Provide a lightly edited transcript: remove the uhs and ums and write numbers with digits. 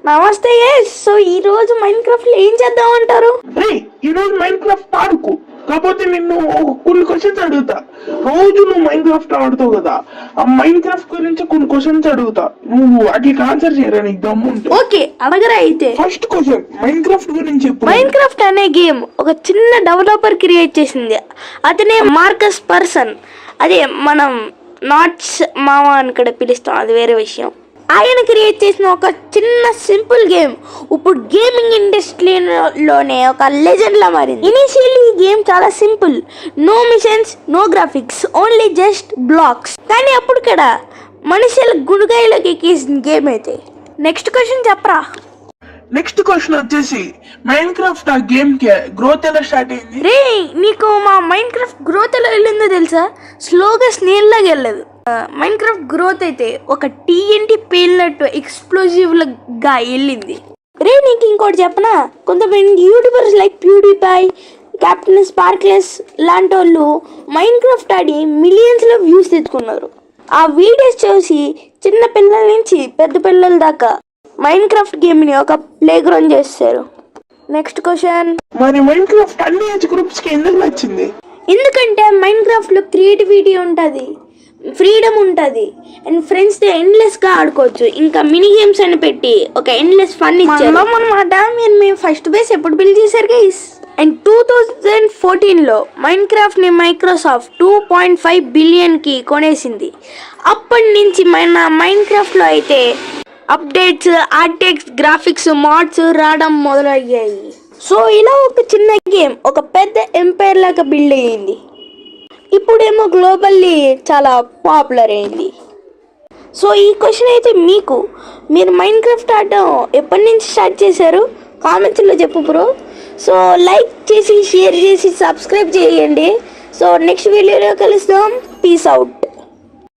నమస్తే guys. So ఈ రోజు మైండ్ క్రాఫ్ట్ లో ఏం చేద్దాం అంటారు? ఈ రోజు మైండ్ క్రాఫ్ట్ ఆడుకో, కాకపోతే నిన్ను కొన్ని క్వశ్చన్స్ అడుగుతా. రోజు నువ్వు మైండ్ క్రాఫ్ట్ ఆడుతావు కదా, ఆ మైండ్ క్రాఫ్ట్ గురించి కొన్ని క్వశ్చన్స్ అడుగుతా, నువ్వు వాటికి ఆన్సర్ చేయరా నీకు దమ్ము ఉంటే. ఓకే, అడగరా అయితే. ఫస్ట్ క్వశ్చన్ మైండ్ క్రాఫ్ట్ గురించి చెప్పు. మైండ్ క్రాఫ్ట్ అనే గేమ్ ఒక చిన్న డెవలపర్ క్రియేట్ చేసింది. అతనే మార్కస్ పర్సన్. అదే మనం నాట్స్ మావా అని ఇక్కడ పిలుస్తాం, అది వేరే విషయం. ఆయన క్రియేట్ చేసిన ఒక చిన్న సింపుల్ గేమ్ ఇప్పుడు గేమింగ్ ఇండస్ట్రీలోనే ఒక లెజెండ్ లా మారింది. ఇనిషియల్లీ ఈ గేమ్ చాలా simple, no missions, no graphics, only just blocks. కానీ అప్పుడు కదా మనుషుల గుడిగాయలోకి ఎక్కేసిన గేమ్ అయితే. నెక్స్ట్ క్వశ్చన్ చెప్పరా. నెక్స్ట్ క్వశ్చన్ వచ్చేసి మైండ్ క్రాఫ్ట్ ఆ గేమ్ కి గ్రోత్ ఎలా స్టార్ట్ అయింది? రే, నీకు మా మైండ్ క్రాఫ్ట్ గ్రోత్ ఎలా వెళ్ళిందో తెలుసా? స్లోగా స్నేల్ లాగా వెళ్ళదు. మైండ్ క్రాఫ్ట్ గ్రోత్ అయితే ఒక TNT పేలినట్టు ఎక్స్ప్లోజివ్ గా వెళ్ళింది. రే, నీకు ఇంకోటి చెప్పనా, కొంతమంది యూట్యూబర్స్ లైక్ ప్యూడిఫై, కెప్టెన్ స్పార్క్లెస్ లాంటి వాళ్ళు మైండ్ క్రాఫ్ట్ ఆడి మిలియన్స్ లో వ్యూస్ తెచ్చుకున్నారు. ఆ వీడియోస్ చూసి చిన్న పిల్లల నుంచి పెద్ద పిల్లల దాకా మైండ్ క్రాఫ్ట్ గేమ్ ని ఒక ప్లే గ్రౌండ్ చేస్తారు. Next question. మరి మైండ్ క్రాఫ్ట్ అన్ని ఏజ్ గ్రూప్స్ కి ఎందుకు నచ్చింది? ఎందుకంటే మైండ్ క్రాఫ్ట్ లో క్రియేటివిటీ ఉంటుంది, ఫ్రీడమ్ ఉంటుంది, అండ్ ఫ్రెండ్స్ తో ఎండ్లెస్ గా ఆడుకోవచ్చు. ఇంకా మినీ గేమ్స్ అని పెట్టి ఒక ఎండ్లెస్ ఫన్ ఇచ్చారు అన్నమాట. మీరు ఫస్ట్ బేస్ ఎప్పుడు బిల్డ్ చేశారు గైస్? అండ్ 2014లో మైండ్ క్రాఫ్ట్ ని మైక్రోసాఫ్ట్ 2.5 బిలియన్ కి కొనేసింది. అప్పటి నుంచి మన మైండ్ క్రాఫ్ట్ లో అయితే అప్డేట్స్, ఆర్టెక్స్, గ్రాఫిక్స్, మాడ్స్ రావడం మొదలయ్యాయి. సో ఇలా ఒక చిన్న గేమ్ ఒక పెద్ద ఎంపైర్ లాగా బిల్డ్ అయ్యింది. ఇప్పుడేమో గ్లోబల్లీ చాలా పాపులర్ అయింది. సో ఈ క్వశ్చన్ అయితే మీరు మైండ్ క్రాఫ్ట్ ఆడడం ఎప్పటి నుంచి స్టార్ట్ చేశారు? కామెంట్స్లో చెప్పు బ్రో. సో లైక్ చేసి, షేర్ చేసి, సబ్స్క్రైబ్ చేయండి. సో నెక్స్ట్ వీడియోలో కలుస్తాం. Peace out.